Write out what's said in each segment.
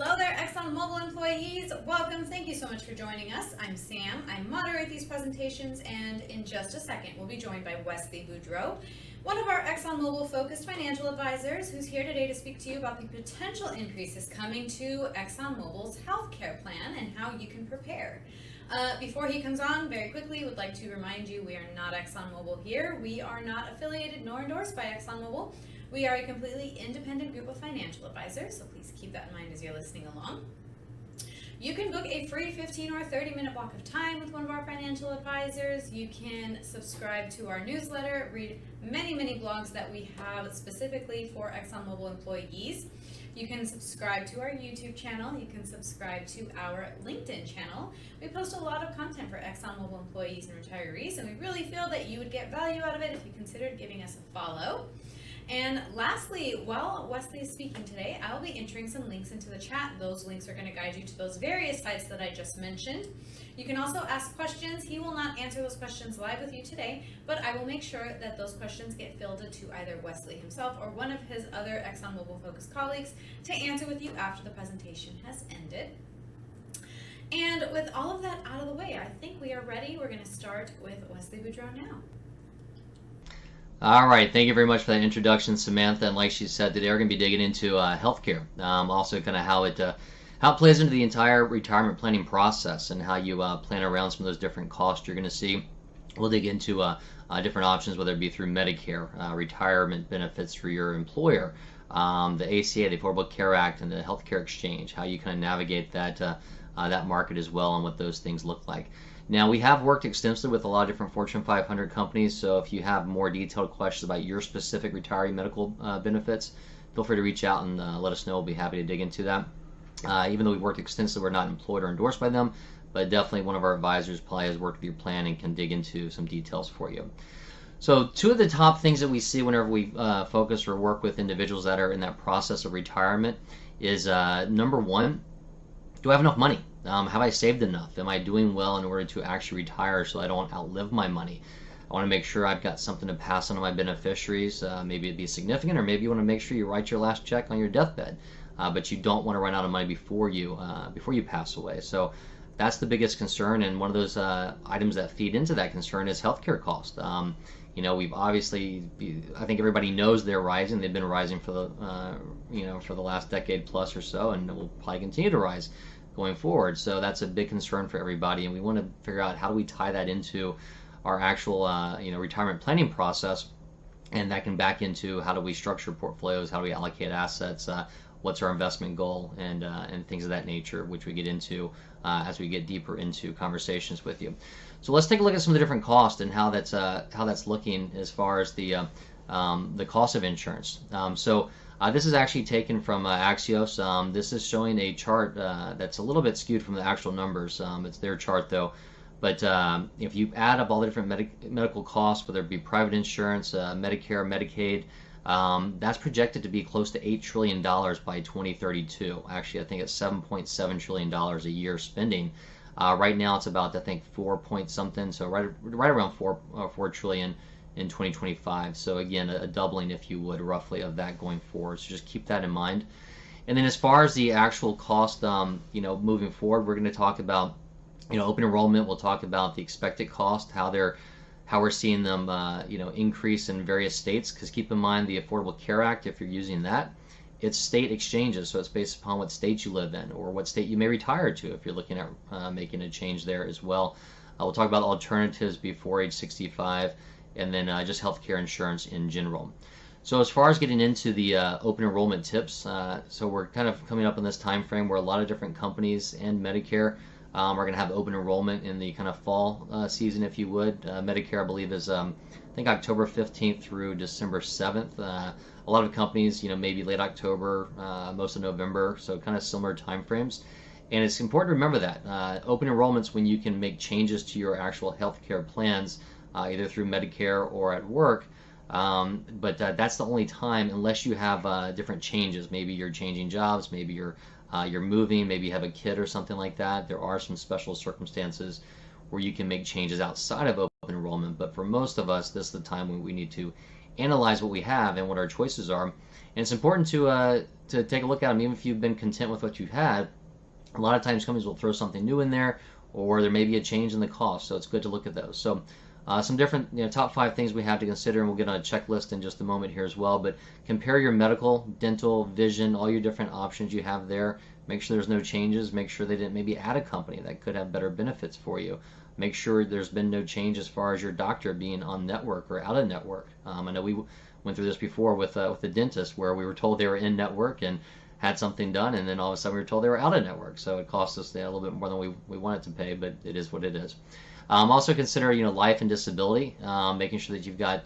Hello there, ExxonMobil employees. Welcome. Thank you so much for joining us. I'm Sam. I moderate these presentations, and in just a second, we'll be joined by Wesley Boudreau, one of our ExxonMobil-focused financial advisors, who's here today to speak to you about the potential increases coming to ExxonMobil's healthcare plan and how you can prepare. Before he comes on, very quickly, would like to remind you we are not ExxonMobil here. We are not affiliated nor endorsed by ExxonMobil. We are a completely independent group of financial advisors, so please keep that in mind as you're listening along. You can book a free 15 or 30-minute block of time with one of our financial advisors. You can subscribe to our newsletter, read many blogs that we have specifically for ExxonMobil employees. You can subscribe to our YouTube channel. You can subscribe to our LinkedIn channel. We post a lot of content for ExxonMobil employees and retirees, and we really feel that you would get value out of it if you considered giving us a follow. And lastly, while Wesley is speaking today, I'll be entering some links into the chat. Those links are going to guide you to those various sites that I just mentioned. You can also ask questions. He will not answer those questions live with you today, but I will make sure that those questions get fielded to either Wesley himself or one of his other ExxonMobil focused colleagues to answer with you after the presentation has ended. And with all of that out of the way, I think we are ready. We're going to start with Wesley Boudreau now. All right, thank you very much for that introduction, Samantha. And like she said, today we're going to be digging into healthcare, also kind of how it plays into the entire retirement planning process and how you plan around some of those different costs you're going to see. We'll dig into different options, whether it be through Medicare, retirement benefits for your employer, the ACA, the Affordable Care Act, and the Healthcare Exchange, how you kind of navigate that market as well and what those things look like. Now, we have worked extensively with a lot of different Fortune 500 companies, so if you have more detailed questions about your specific retiree medical benefits, feel free to reach out and let us know. We'll be happy to dig into that. Even though we've worked extensively, we're not employed or endorsed by them, but definitely one of our advisors probably has worked with your plan and can dig into some details for you. So two of the top things that we see whenever we focus or work with individuals that are in that process of retirement is number one, do I have enough money? Have I saved enough? Am I doing well in order to actually retire so I don't outlive my money? I want to make sure I've got something to pass on to my beneficiaries. Maybe it'd be significant, or maybe you want to make sure you write your last check on your deathbed, but you don't want to run out of money before you pass away. So that's the biggest concern, and one of those items that feed into that concern is healthcare cost. We've obviously, I think everybody knows they're rising. They've been rising for the last decade plus or so, and will probably continue to rise going forward. So that's a big concern for everybody, and we want to figure out how do we tie that into our actual retirement planning process, and that can back into how do we structure portfolios, how do we allocate assets, what's our investment goal, and things of that nature, which we get into as we get deeper into conversations with you. So let's take a look at some of the different costs and how that's looking as far as the cost of insurance. This is actually taken from Axios. This is showing a chart that's a little bit skewed from the actual numbers. It's their chart though. But if you add up all the different medical costs, whether it be private insurance, Medicare, Medicaid, that's projected to be close to $8 trillion by 2032. Actually, I think it's $7.7 trillion a year spending. Right now, it's about, I think, 4 point something, so right around 4 trillion in 2025. So again, a doubling, if you would, roughly of that going forward. So just keep that in mind. And then as far as the actual cost, moving forward, we're going to talk about, open enrollment. We'll talk about the expected cost, how we're seeing them, increase in various states. Because keep in mind, the Affordable Care Act, if you're using that, it's state exchanges, so it's based upon what state you live in or what state you may retire to if you're looking at making a change there as well. We'll talk about alternatives before age 65, and then just healthcare insurance in general. So as far as getting into the open enrollment tips, so we're kind of coming up in this time frame where a lot of different companies and Medicare are going to have open enrollment in the kind of fall season, if you would. Medicare, I believe, is I think October 15th through December 7th. A lot of companies, maybe late October, most of November, so kind of similar time frames. And it's important to remember that open enrollment's when you can make changes to your actual healthcare plans, either through Medicare or at work. But that's the only time, unless you have different changes. Maybe you're changing jobs, maybe you're moving, maybe you have a kid or something like that. There are some special circumstances where you can make changes outside of open enrollment. But for most of us, this is the time when we need to analyze what we have and what our choices are. And it's important to take a look at them, even if you've been content with what you've had. A lot of times companies will throw something new in there, or there may be a change in the cost, so it's good to look at those. So some different top 5 things we have to consider, and we'll get on a checklist in just a moment here as well. But compare your medical, dental, vision, all your different options you have there. Make sure there's no changes. Make sure they didn't maybe add a company that could have better benefits for you. Make sure there's been no change as far as your doctor being on network or out of network. I know we went through this before with the dentist, where we were told they were in network and had something done, and then all of a sudden we were told they were out of network. So it cost us a little bit more than we wanted to pay, but it is what it is. Also consider life and disability, making sure that you've got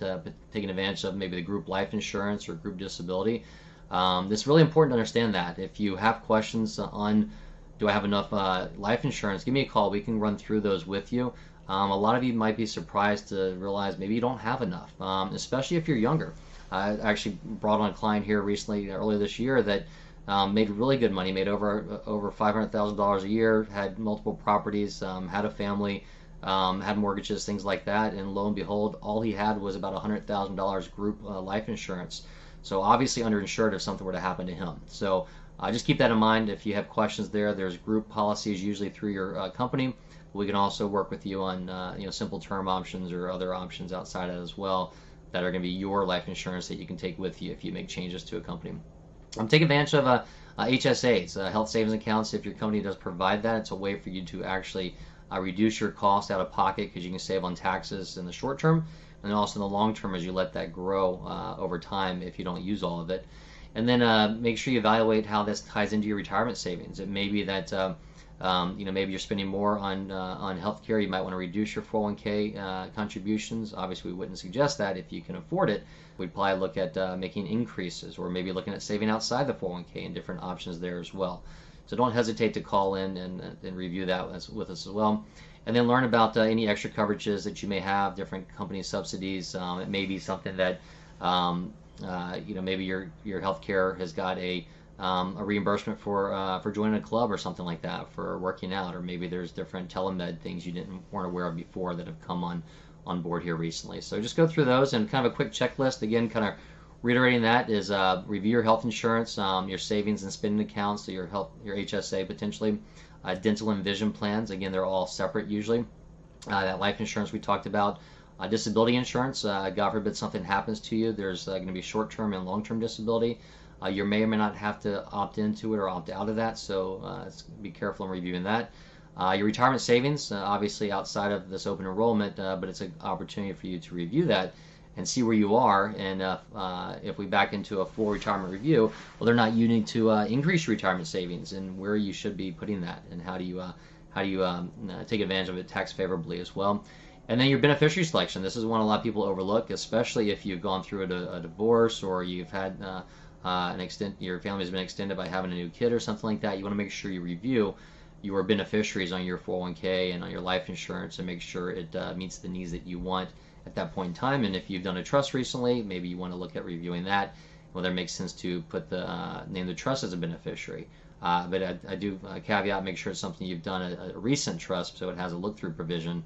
taking advantage of maybe the group life insurance or group disability. It's really important to understand that. If you have questions on do I have enough life insurance, give me a call. We can run through those with you. A lot of you might be surprised to realize maybe you don't have enough, especially if you're younger. I actually brought on a client here recently, earlier this year, that made really good money, made over $500,000 a year, had multiple properties, had a family, had mortgages, things like that, and lo and behold, all he had was about $100,000 group life insurance. So obviously underinsured if something were to happen to him. So just keep that in mind. If you have questions there, there's group policies usually through your company. We can also work with you on simple term options or other options outside of that as well that are going to be your life insurance that you can take with you if you make changes to a company. Take advantage of HSAs, health savings accounts. If your company does provide that, it's a way for you to actually reduce your cost out of pocket, because you can save on taxes in the short term, and also in the long term as you let that grow over time if you don't use all of it. And then make sure you evaluate how this ties into your retirement savings. It may be that maybe you're spending more on healthcare. You might want to reduce your 401k contributions. Obviously, we wouldn't suggest that if you can afford it. We'd probably look at making increases, or maybe looking at saving outside the 401k and different options there as well. So don't hesitate to call in and review that with us as well. And then learn about any extra coverages that you may have, different company subsidies. It may be something that maybe your healthcare has got a reimbursement for joining a club or something like that, for working out, or maybe there's different telemed things you weren't aware of before that have come on board here recently. So just go through those, and kind of a quick checklist. Again, kind of reiterating that is review your health insurance, your savings and spending accounts, so your HSA potentially, dental and vision plans. Again, they're all separate usually. That life insurance we talked about. Disability insurance, God forbid something happens to you, there's going to be short-term and long-term disability. You may or may not have to opt into it or opt out of that, so be careful in reviewing that. Your retirement savings, obviously outside of this open enrollment, but it's an opportunity for you to review that and see where you are, and if we back into a full retirement review, well, they're not needing to increase your retirement savings, and where you should be putting that, and how do you take advantage of it tax favorably as well. And then your beneficiary selection. This is one a lot of people overlook, especially if you've gone through a divorce, or you've had your family's been extended by having a new kid or something like that. You want to make sure you review your beneficiaries on your 401k and on your life insurance, and make sure it meets the needs that you want at that point in time. And if you've done a trust recently, maybe you want to look at reviewing that, whether it makes sense to put name the trust as a beneficiary. But I do caveat, make sure it's something you've done a recent trust, so it has a look-through provision,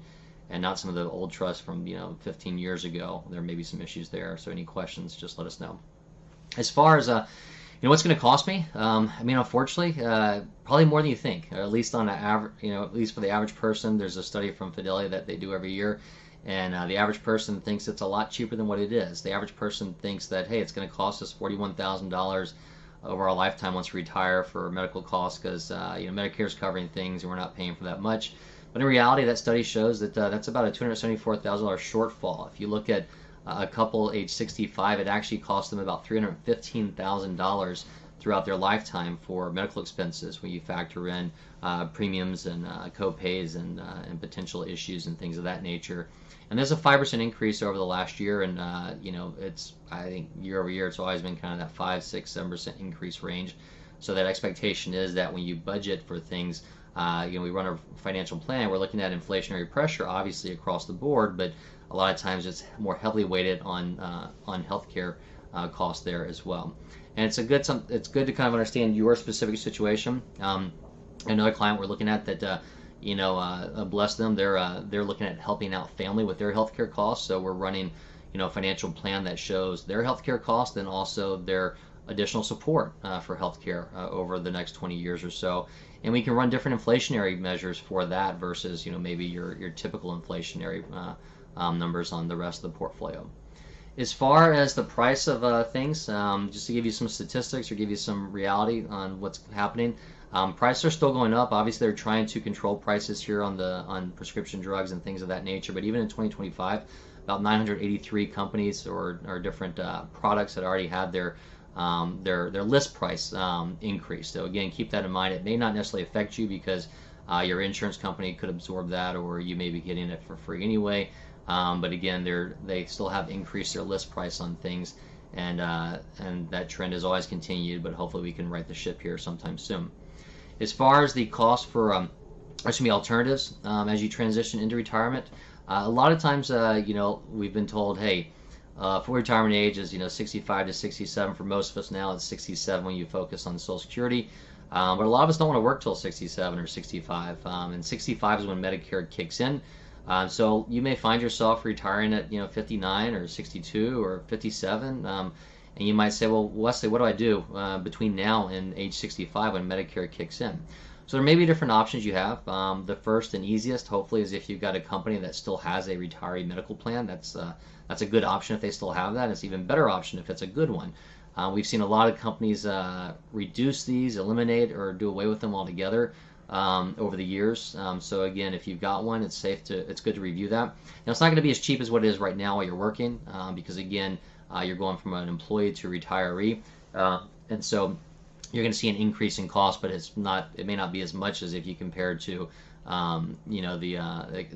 and not some of the old trusts from 15 years ago. There may be some issues there. So any questions, just let us know. As far as what's going to cost me, unfortunately, probably more than you think. Or at least on the average, at least for the average person. There's a study from Fidelity that they do every year, and the average person thinks it's a lot cheaper than what it is. The average person thinks that, hey, it's going to cost us $41,000 over our lifetime once we retire for medical costs, because Medicare's covering things and we're not paying for that much. But in reality, that study shows that that's about a $274,000 shortfall. If you look at a couple age 65, it actually costs them about $315,000 throughout their lifetime for medical expenses, when you factor in premiums and co-pays and potential issues and things of that nature. And there's a 5% increase over the last year, and it's, I think, year over year, it's always been kind of that 5, 6, 7% increase range. So that expectation is that when you budget for things, we run a financial plan, we're looking at inflationary pressure, obviously, across the board, but a lot of times it's more heavily weighted on healthcare costs there as well. And it's good to kind of understand your specific situation. Another client we're looking at that, bless them, they're looking at helping out family with their healthcare costs. So we're running, financial plan that shows their healthcare costs and also their additional support for healthcare over the next 20 years or so. And we can run different inflationary measures for that versus maybe your typical inflationary numbers on the rest of the portfolio. As far as the price of things, just to give you some statistics or give you some reality on what's happening, prices are still going up. Obviously, they're trying to control prices here on prescription drugs and things of that nature. But even in 2025, about 983 companies or different products that already had their list price increase. So again, keep that in mind. It may not necessarily affect you because your insurance company could absorb that, or you may be getting it for free anyway. But again, they still have increased their list price on things, and that trend has always continued. But hopefully, we can right the ship here sometime soon. As far as the cost for alternatives as you transition into retirement, a lot of times we've been told, hey, full retirement age is 65 to 67. For most of us now, it's 67 when you focus on Social Security. But a lot of us don't want to work till 67 or 65, and 65 is when Medicare kicks in. So you may find yourself retiring at 59 or 62 or 57, and you might say, well, Wesley, what do I do between now and age 65 when Medicare kicks in? So there may be different options you have. The first and easiest, hopefully, is if you've got a company that still has a retiree medical plan. That's a good option if they still have that. It's an even better option if it's a good one. We've seen a lot of companies reduce these, eliminate, or do away with them altogether over the years. So again, if you've got one, it's good to review that. Now, it's not going to be as cheap as what it is right now while you're working, because again, you're going from an employee to a retiree, and so you're going to see an increase in cost, but it may not be as much as if you compare it to the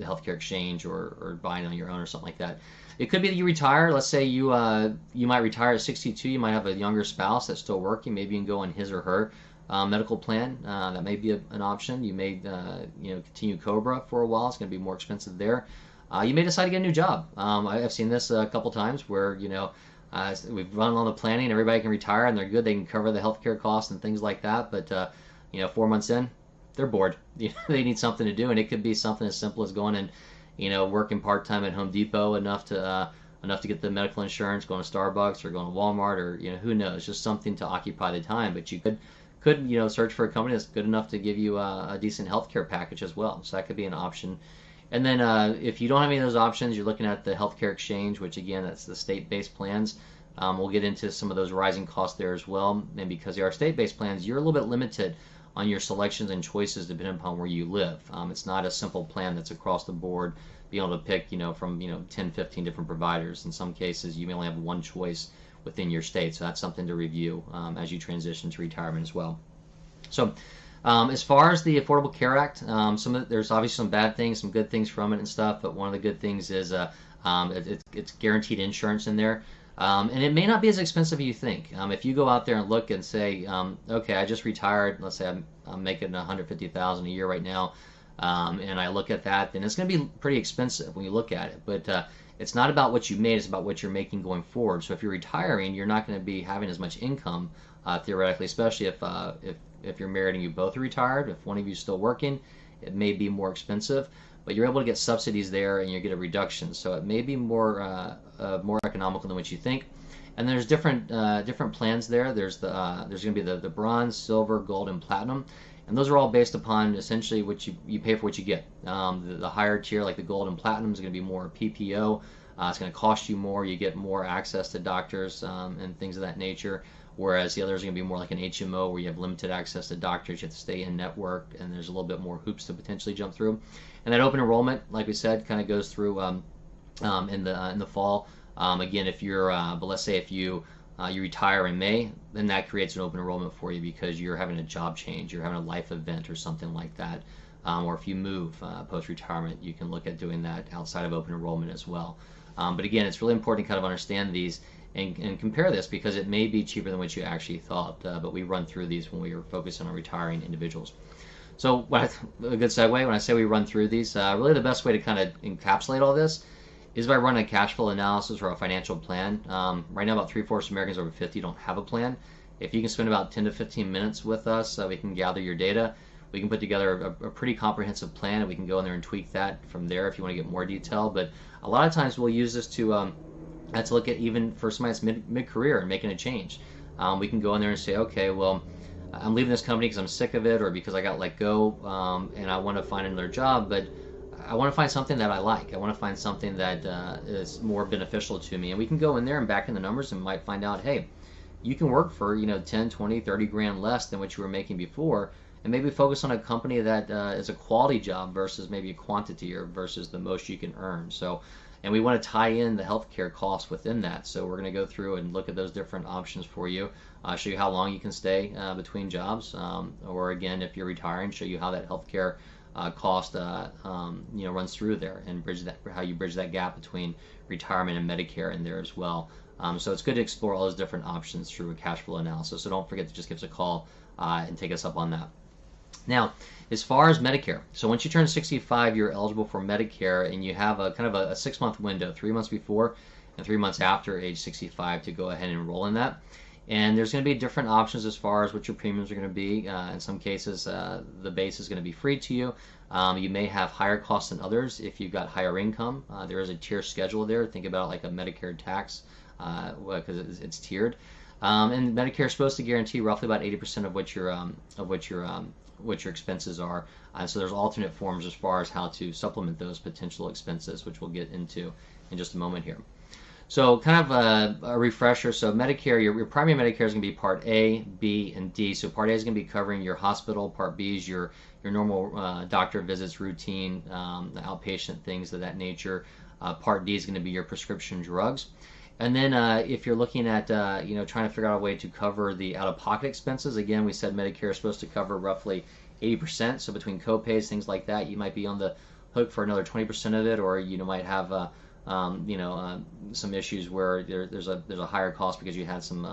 healthcare exchange or buying on your own or something like that. It could be that you retire. Let's say you might retire at 62. You might have a younger spouse that's still working. Maybe you can go on his or her medical plan. That may be an option. You may continue Cobra for a while. It's going to be more expensive there. You may decide to get a new job. I've seen this a couple times where we've run all the planning. Everybody can retire and they're good. They can cover the healthcare costs and things like that. But 4 months in, they're bored. They need something to do, and it could be something as simple as going and working part-time at Home Depot enough to get the medical insurance, going to Starbucks or going to Walmart, or who knows, just something to occupy the time. But you could search for a company that's good enough to give you a decent healthcare package as well. So that could be an option. And then if you don't have any of those options, you're looking at the healthcare exchange, which again, that's the state-based plans. We'll get into some of those rising costs there as well. And because they are state-based plans, you're a little bit limited on your selections and choices depending upon where you live. It's not a simple plan that's across the board, being able to pick from 10, 15 different providers. In some cases, you may only have one choice within your state, so that's something to review as you transition to retirement as well. So as far as the Affordable Care Act, there's obviously some bad things, some good things from it and stuff, but one of the good things is it's guaranteed insurance in there. And it may not be as expensive as you think. If you go out there and look and say, okay, I just retired, let's say I'm making $150,000 a year right now, and I look at that, then it's going to be pretty expensive when you look at it. But it's not about what you made, it's about what you're making going forward. So if you're retiring, you're not going to be having as much income, theoretically, especially if you're married and you both are retired. If one of you is still working, it may be more expensive, but you're able to get subsidies there and you get a reduction. So it may be more economical than what you think. And there's different plans there. There's going to be the bronze, silver, gold, and platinum. And those are all based upon essentially what you pay for what you get. The higher tier, like the gold and platinum, is going to be more PPO. It's going to cost you more. You get more access to doctors and things of that nature. Whereas the others are going to be more like an HMO, where you have limited access to doctors. You have to stay in network, and there's a little bit more hoops to potentially jump through. And that open enrollment, like we said, kind of goes through in the fall. Again, but let's say if you retire in May, then that creates an open enrollment for you because you're having a job change, you're having a life event or something like that. Or if you move post-retirement, you can look at doing that outside of open enrollment as well. But again, it's really important to kind of understand these and compare this, because it may be cheaper than what you actually thought. But we run through these when we were focusing on retiring individuals. So a good segue, when I say we run through these, really the best way to kind of encapsulate all this is by running a cash flow analysis or a financial plan. Right now, about 3/4 of Americans over 50 don't have a plan. If you can spend about 10 to 15 minutes with us, we can gather your data. We can put together a pretty comprehensive plan, and we can go in there and tweak that from there if you want to get more detail. But a lot of times we'll use this to Let's look at even for somebody that's mid-career and making a change. We can go in there and say, okay, well, I'm leaving this company because I'm sick of it or because I got let go, and I want to find another job, but I want to find something that I like. I want to find something that is more beneficial to me. And we can go in there and back in the numbers and might find out, hey, you can work for 10, 20, 30 grand less than what you were making before, and maybe focus on a company that is a quality job versus maybe a quantity or versus the most you can earn. So, and we want to tie in the healthcare costs within that. So we're going to go through and look at those different options for you. Show you how long you can stay between jobs, or again, if you're retiring, show you how that healthcare cost runs through there, and how you bridge that gap between retirement and Medicare in there as well. So it's good to explore all those different options through a cash flow analysis. So don't forget to just give us a call and take us up on that. Now, as far as Medicare, so once you turn 65, you're eligible for Medicare, and you have a kind of a 6-month window, 3 months before and 3 months after age 65 to go ahead and enroll in that. And there's going to be different options as far as what your premiums are going to be. In some cases, the base is going to be free to you. You may have higher costs than others if you've got higher income. There is a tier schedule there. Think about it like a Medicare tax, because it's tiered. And Medicare is supposed to guarantee roughly about 80% of what your expenses are. So there's alternate forms as far as how to supplement those potential expenses, which we'll get into in just a moment here. So kind of a refresher. So Medicare, your primary Medicare is going to be Part A, B, and D. So Part A is going to be covering your hospital. Part B is your normal doctor visits, routine, the outpatient things of that nature. Part D is going to be your prescription drugs. And then if you're looking at trying to figure out a way to cover the out-of-pocket expenses, again, we said Medicare is supposed to cover roughly 80%. So between copays, things like that, you might be on the hook for another 20% of it, or you might have some issues where there's a higher cost because you had some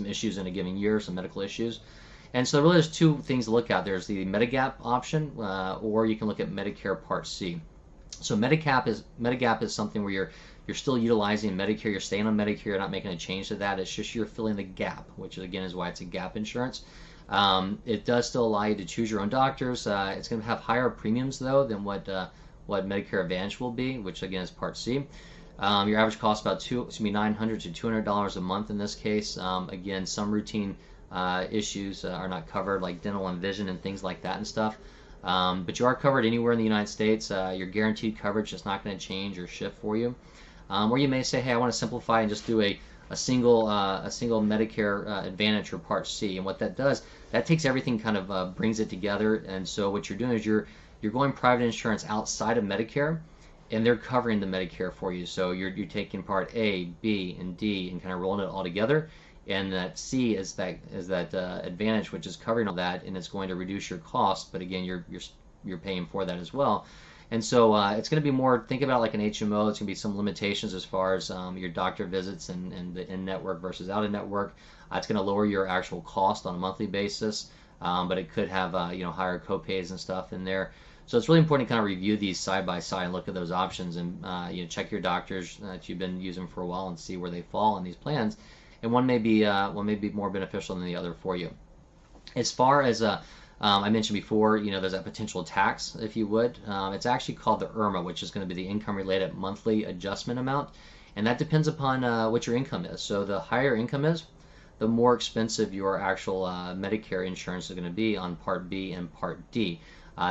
issues in a given year, some medical issues. And so really there's two things to look at. There's the Medigap option, or you can look at Medicare Part C. So Medigap is something where you're still utilizing Medicare, you're staying on Medicare, you're not making a change to that. It's just you're filling the gap, which again is why it's a gap insurance. It does still allow you to choose your own doctors. It's going to have higher premiums though than what Medicare Advantage will be, which again is Part C. Your average cost about $900 to $200 a month in this case. Again, some routine issues are not covered, like dental and vision and things like that and stuff. But you are covered anywhere in the United States. Your guaranteed coverage is not going to change or shift for you. Or you may say, hey, I want to simplify and just do a single Medicare Advantage or Part C. And what that does, that takes everything, kind of brings it together. And so what you're doing is you're going private insurance outside of Medicare, and they're covering the Medicare for you. So you're taking Part A, B, and D and kind of rolling it all together. And that C is that Advantage, which is covering all that, and it's going to reduce your cost. But again, you're paying for that as well. And so it's going to be more, think about it like an HMO. It's going to be some limitations as far as your doctor visits and the in-network versus out-of-network. It's going to lower your actual cost on a monthly basis, but it could have higher copays and stuff in there. So it's really important to kind of review these side by side and look at those options, and check your doctors that you've been using for a while and see where they fall in these plans. And one may be more beneficial than the other for you. As far as I mentioned before, there's that potential tax, if you would. It's actually called the IRMA, which is going to be the income-related monthly adjustment amount, and that depends upon what your income is. So the higher income is, the more expensive your actual Medicare insurance is going to be on Part B and Part D.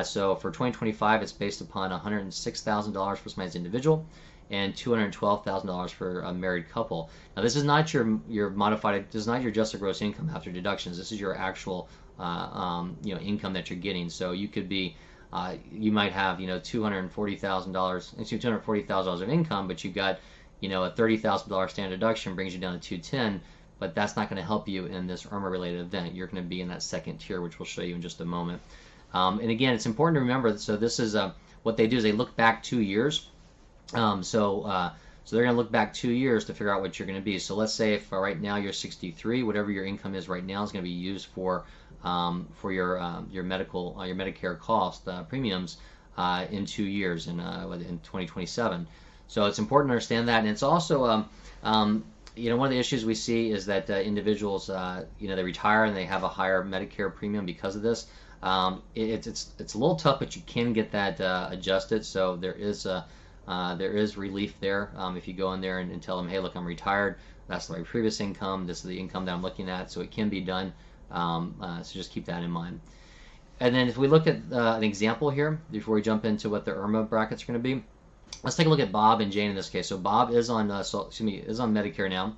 So for 2025, it's based upon $106,000 for somebody's individual and $212,000 for a married couple. Now, this is not your modified. This is not your adjusted gross income after deductions. This is your actual income that you're getting. So you could be, you might have $240,000 of income, but you got a $30,000 standard deduction brings you down to $210,000. But that's not going to help you in this IRMA-related event. You're going to be in that second tier, which we'll show you in just a moment. And again, it's important to remember. So this is what they do is they look back 2 years. So they're going to look back 2 years to figure out what you're going to be. So let's say if right now you're 63, whatever your income is right now is going to be used for your Medicare cost premiums in 2 years in 2027. So it's important to understand that, and it's also one of the issues we see is that individuals they retire and they have a higher Medicare premium because of this. It's a little tough, but you can get that adjusted. So there is There is relief there if you go in there and tell them, hey, look, I'm retired. That's my previous income. This is the income that I'm looking at. So it can be done. So just keep that in mind. And then if we look at an example here, before we jump into what the IRMA brackets are going to be, let's take a look at Bob and Jane in this case. So Bob is on, is on Medicare now.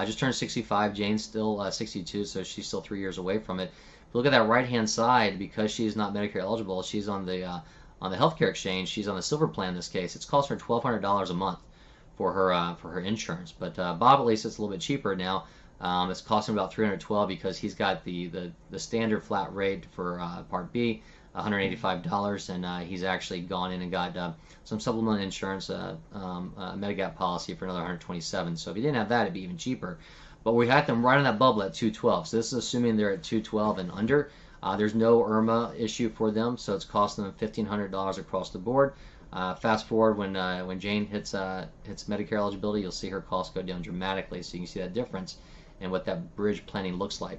Just turned 65. Jane's still 62, so she's still 3 years away from it. If you look at that right-hand side, because she's not Medicare eligible, she's on the healthcare exchange. She's on the silver plan in this case. It's cost her $1,200 a month for her insurance. But Bob, at least, it's a little bit cheaper now. It's costing about $312 because he's got the standard flat rate for Part B, $185, and he's actually gone in and got some supplemental insurance, Medigap policy for another $127. So if you didn't have that, it'd be even cheaper. But we had them right on that bubble at $212. So this is assuming they're at $212 and under. There's no IRMA issue for them, so it's costing them $1,500 across the board. Fast forward when Jane hits Medicare eligibility, you'll see her costs go down dramatically. So you can see that difference and what that bridge planning looks like.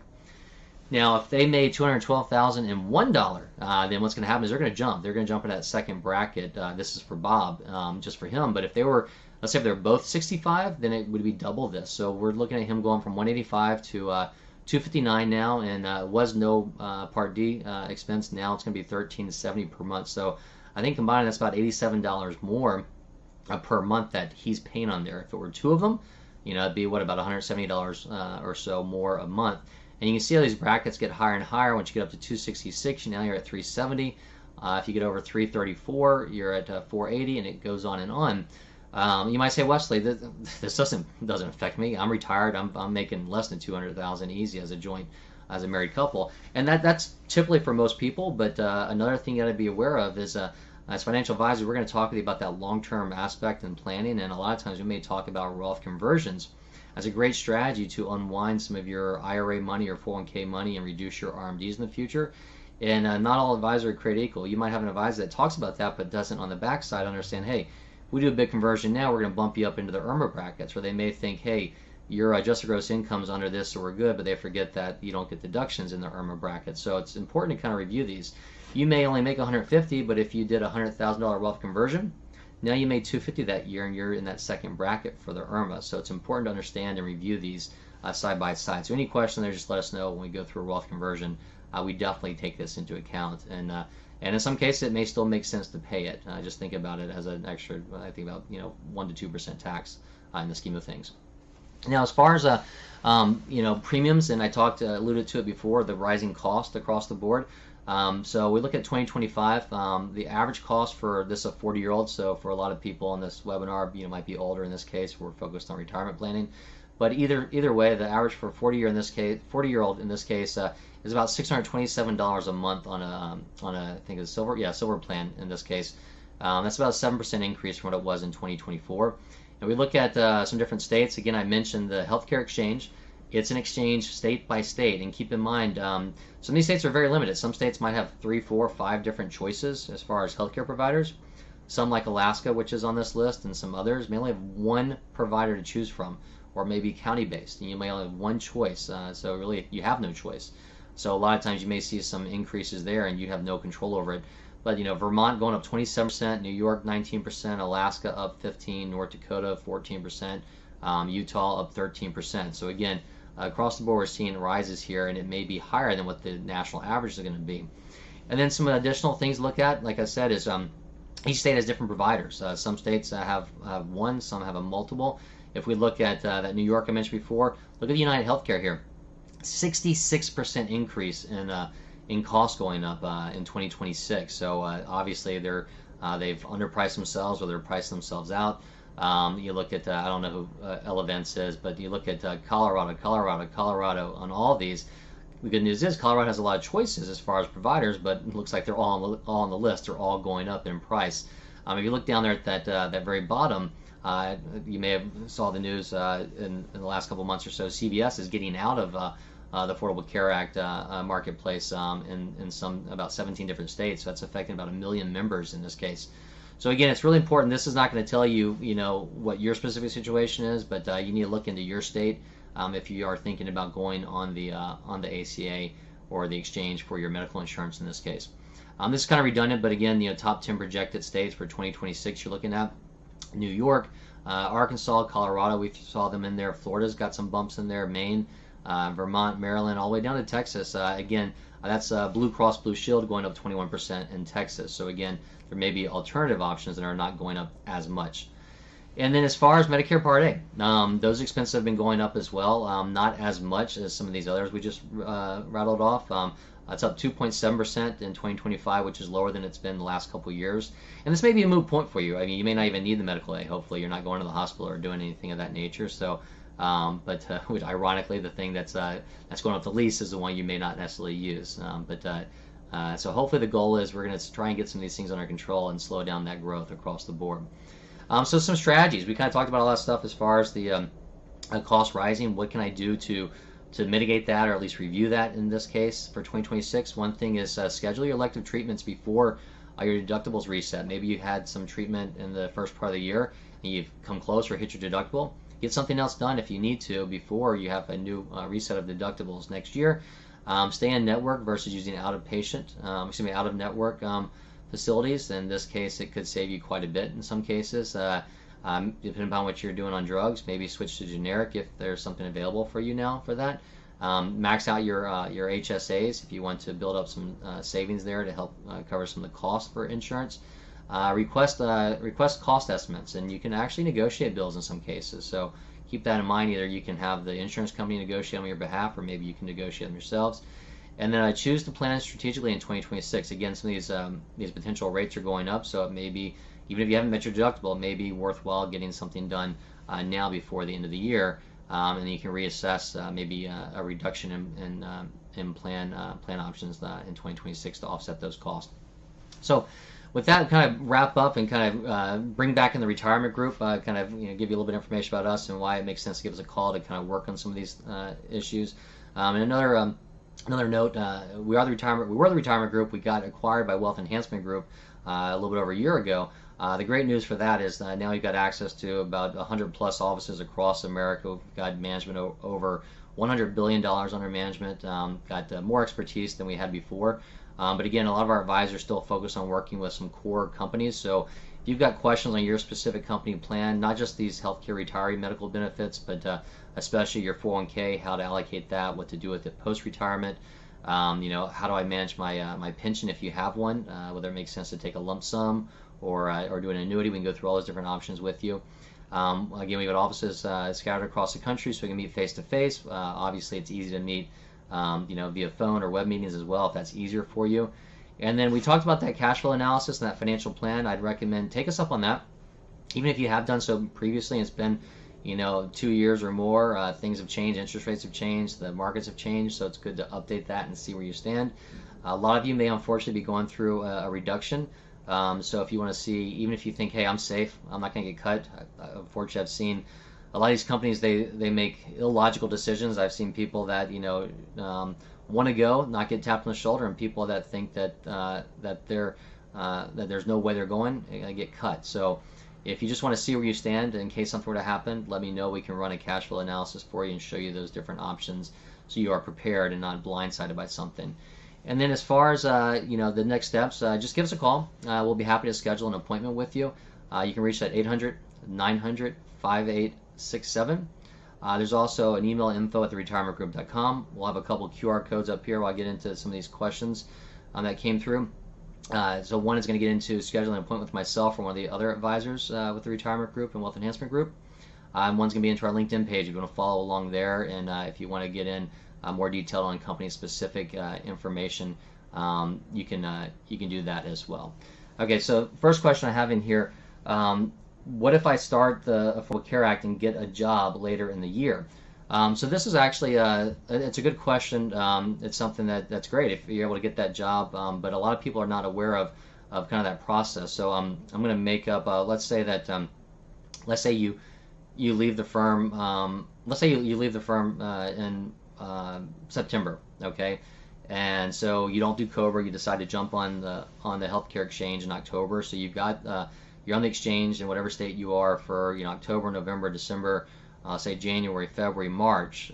Now, if they made $212,001, then what's going to happen is they're going to jump. They're going to jump in that second bracket. This is for Bob, just for him. But if they were, let's say if they're both 65, then it would be double this. So we're looking at him going from 185 to 259 now, and was no Part D expense. Now it's going to be $1,370 per month. So I think combined that's about $87 more per month that he's paying on there. If it were two of them, it'd be about $170 or so more a month. And you can see how these brackets get higher and higher. Once you get up to 266, now you're at 370. If you get over 334, you're at 480, and it goes on and on. You might say, Wesley, this doesn't affect me. I'm retired. I'm making less than $200,000 easy as a as a married couple, and that's typically for most people. But another thing you got to be aware of is, as financial advisors, we're going to talk with you about that long-term aspect and planning, and a lot of times we may talk about Roth conversions as a great strategy to unwind some of your IRA money or 401k money and reduce your RMDs in the future. And not all advisors are created equal. You might have an advisor that talks about that but doesn't on the backside understand, hey, if we do a big conversion now, we're going to bump you up into the IRMA brackets, where they may think, hey, your adjusted gross income's under this, so we're good, but they forget that you don't get deductions in the IRMA bracket. So it's important to kind of review these. You may only make $150, but if you did a $100,000 wealth conversion, now you made $250 that year, and you're in that second bracket for the IRMA. So it's important to understand and review these side by side. So any question there, just let us know when we go through a wealth conversion. We definitely take this into account, and in some cases it may still make sense to pay it. Just think about it as an extra, I think about 1 to 2% tax in the scheme of things. Now, as far as premiums, and I alluded to it before, the rising cost across the board. So we look at 2025. The average cost for this a 40-year-old. So for a lot of people on this webinar, might be older in this case. We're focused on retirement planning, but either way, the average for 40-year-old in this case is about $627 a month on a I think it's silver plan in this case. That's about a 7% increase from what it was in 2024. And we look at some different states. Again, I mentioned the healthcare exchange. It's an exchange state by state, and keep in mind, some of these states are very limited. Some states might have 3, 4, 5 different choices as far as healthcare providers. Some, like Alaska, which is on this list, and some others may only have one provider to choose from, or maybe county-based, and you may only have one choice. So really, you have no choice. So a lot of times you may see some increases there, and you have no control over it. But Vermont going up 27%, New York 19%, Alaska up 15%, North Dakota 14%, Utah up 13%. So again, across the board, we're seeing rises here, and it may be higher than what the national average is going to be. And then some additional things to look at, like I said, is each state has different providers. Some states have one, some have a multiple. If we look at that New York I mentioned before, look at the United Healthcare here. 66% increase in costs going up in 2026. So obviously they've underpriced themselves, or they're pricing themselves out. You look at, I don't know who Elevance is, but you look at Colorado on all of these. The good news is Colorado has a lot of choices as far as providers, but it looks like they're all on the list. They're all going up in price. If you look down there at that very bottom, you may have saw the news in the last couple of months or so. CVS is getting out of the Affordable Care Act marketplace in about 17 different states. So that's affecting about 1 million members in this case. So again, it's really important. This is not going to tell you, what your specific situation is, but you need to look into your state if you are thinking about going on the ACA or the exchange for your medical insurance in this case. This is kind of redundant, but again, top 10 projected states for 2026 you're looking at. New York, Arkansas, Colorado, we saw them in there. Florida's got some bumps in there. Maine, Vermont, Maryland, all the way down to Texas. Again, that's Blue Cross Blue Shield going up 21% in Texas. So again, there may be alternative options that are not going up as much. And then as far as Medicare Part A, those expenses have been going up as well, not as much as some of these others we just rattled off. It's up 2.7% in 2025, which is lower than it's been the last couple of years. And this may be a moot point for you. I mean, you may not even need the medical aid. Hopefully, you're not going to the hospital or doing anything of that nature. So, which ironically, the thing that's going up the least is the one you may not necessarily use. So hopefully, the goal is we're going to try and get some of these things under control and slow down that growth across the board. So some strategies. We kind of talked about all that stuff as far as the cost rising. What can I do to mitigate that, or at least review that in this case for 2026? One thing is schedule your elective treatments before your deductibles reset. Maybe you had some treatment in the first part of the year and you've come close or hit your deductible. Get something else done if you need to before you have a new reset of deductibles next year. Stay in network versus using out of network facilities. In this case, it could save you quite a bit in some cases. Depending upon what you're doing on drugs, maybe switch to generic if there's something available for you now for that. Max out your HSAs if you want to build up some savings there to help cover some of the costs for insurance. Request cost estimates, and you can actually negotiate bills in some cases. So keep that in mind. Either you can have the insurance company negotiate on your behalf, or maybe you can negotiate them yourselves. And then I choose to plan strategically in 2026. Again, some of these potential rates are going up, so it may be, even if you haven't met your deductible, it may be worthwhile getting something done now before the end of the year, and you can reassess maybe a reduction in plan options in 2026 to offset those costs. So with that, kind of wrap up and kind of bring back in the retirement group, kind of give you a little bit of information about us and why it makes sense to give us a call to kind of work on some of these issues. And another note, we were the retirement group. We got acquired by Wealth Enhancement Group a little bit over a year ago. The great news for that is now you've got access to about 100 plus offices across America. We've got management over $100 billion under management. Got more expertise than we had before. But again, a lot of our advisors still focus on working with some core companies. So if you've got questions on your specific company plan, not just these healthcare retiree medical benefits, but especially your 401k, how to allocate that, what to do with it post-retirement, how do I manage my pension if you have one, whether it makes sense to take a lump sum or do an annuity. We can go through all those different options with you. Again, we've got offices scattered across the country, so we can meet face-to-face. Obviously, it's easy to meet via phone or web meetings as well, if that's easier for you. And then we talked about that cash flow analysis and that financial plan. I'd recommend take us up on that. Even if you have done so previously and it's been 2 years or more, things have changed, interest rates have changed, the markets have changed, so it's good to update that and see where you stand. A lot of you may unfortunately be going through a reduction. So if you want to see, even if you think, hey, I'm safe, I'm not going to get cut. Unfortunately, I've seen a lot of these companies, they make illogical decisions. I've seen people that want to go, not get tapped on the shoulder, and people that think that that there's no way they're going, get cut. So if you just want to see where you stand in case something were to happen, let me know. We can run a cash flow analysis for you and show you those different options so you are prepared and not blindsided by something. And then as far as the next steps, just give us a call. We'll be happy to schedule an appointment with you. You can reach that 800-900-5867. There's also an email, info@theretirementgroup.com. We'll have a couple QR codes up here while I get into some of these questions that came through. So one is going to get into scheduling an appointment with myself or one of the other advisors with the Retirement Group and Wealth Enhancement Group. And one's going to be into our LinkedIn page if you want to follow along there, and if you want to get in more detail on company-specific information, you can do that as well. Okay, so first question I have in here, what if I start the Affordable Care Act and get a job later in the year? So this is actually it's a good question. It's something that's great if you're able to get that job, but a lot of people are not aware of kind of that process. So I'm going to make up. Let's say you leave the firm. Let's say you leave the firm in September. Okay, and so you don't do COBRA. You decide to jump on the healthcare exchange in October. So you've got you're on the exchange in whatever state you are for October, November, December. Say January, February, March,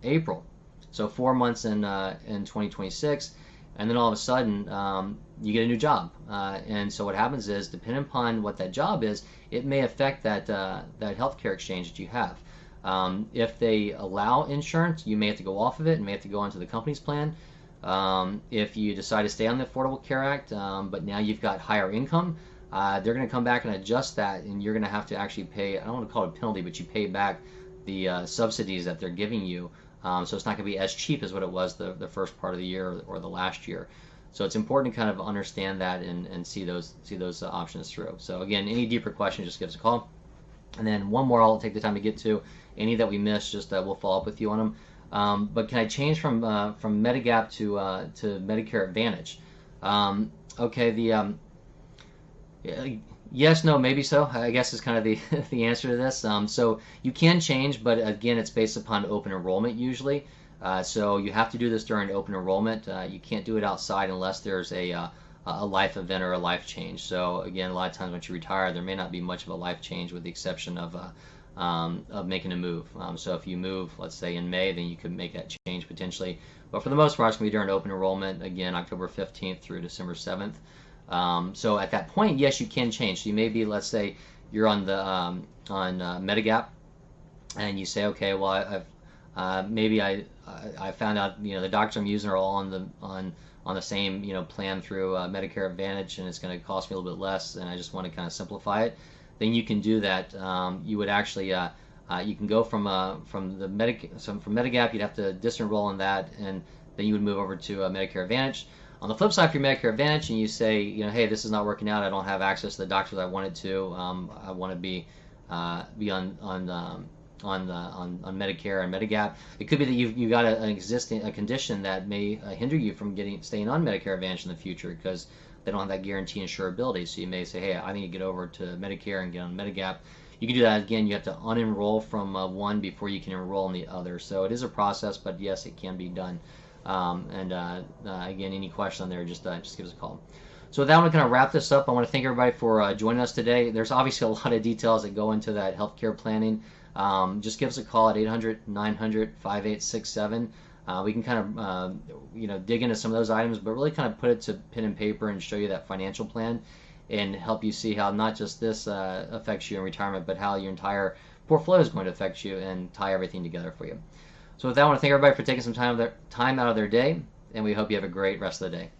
April. So 4 months in 2026, and then all of a sudden you get a new job. And so what happens is, depending upon what that job is, it may affect that healthcare exchange that you have. If they allow insurance, you may have to go off of it and may have to go onto the company's plan. If you decide to stay on the Affordable Care Act, but now you've got higher income, they're going to come back and adjust that, and you're going to have to actually pay, I don't want to call it a penalty, but you pay back the subsidies that they're giving you. So it's not going to be as cheap as what it was the first part of the year or the last year. So it's important to kind of understand that and see those options through. So again, any deeper questions, just give us a call. And then one more I'll take the time to get to. Any that we missed, just we'll follow up with you on them. But can I change from Medigap to Medicare Advantage? Okay, yes, no, maybe so, I guess is kind of the answer to this. So you can change, but again, it's based upon open enrollment usually. So you have to do this during open enrollment. You can't do it outside unless there's a life event or a life change. So again, a lot of times once you retire, there may not be much of a life change, with the exception of making a move. So if you move, let's say in May, then you could make that change potentially. But for the most part, it's going to be during open enrollment, again, October 15th through December 7th. So at that point, yes, you can change. So you may be, let's say, you're on the Medigap, and you say, okay, well, maybe I found out, the doctors I'm using are all on the same plan through Medicare Advantage, and it's going to cost me a little bit less, and I just want to kind of simplify it. Then you can do that. You would actually you can go from Medigap, you'd have to disenroll in that, and then you would move over to Medicare Advantage. On the flip side, if you're Medicare Advantage and you say, hey, this is not working out, I don't have access to the doctors I wanted to, I want to be on Medicare and Medigap. It could be that you got a condition that may hinder you from staying on Medicare Advantage in the future, because they don't have that guarantee insurability. So you may say, hey, I need to get over to Medicare and get on Medigap. You can do that again. You have to unenroll from one before you can enroll in the other. So it is a process, but yes, it can be done. Again, any question on there, just give us a call. So with that, I'm going to kind of wrap this up. I want to thank everybody for joining us today. There's obviously a lot of details that go into that healthcare planning. Just give us a call at 800-900-5867. We can kind of dig into some of those items, but really kind of put it to pen and paper and show you that financial plan and help you see how not just this affects you in retirement, but how your entire portfolio is going to affect you, and tie everything together for you. So with that, I want to thank everybody for taking some time out of their day, and we hope you have a great rest of the day.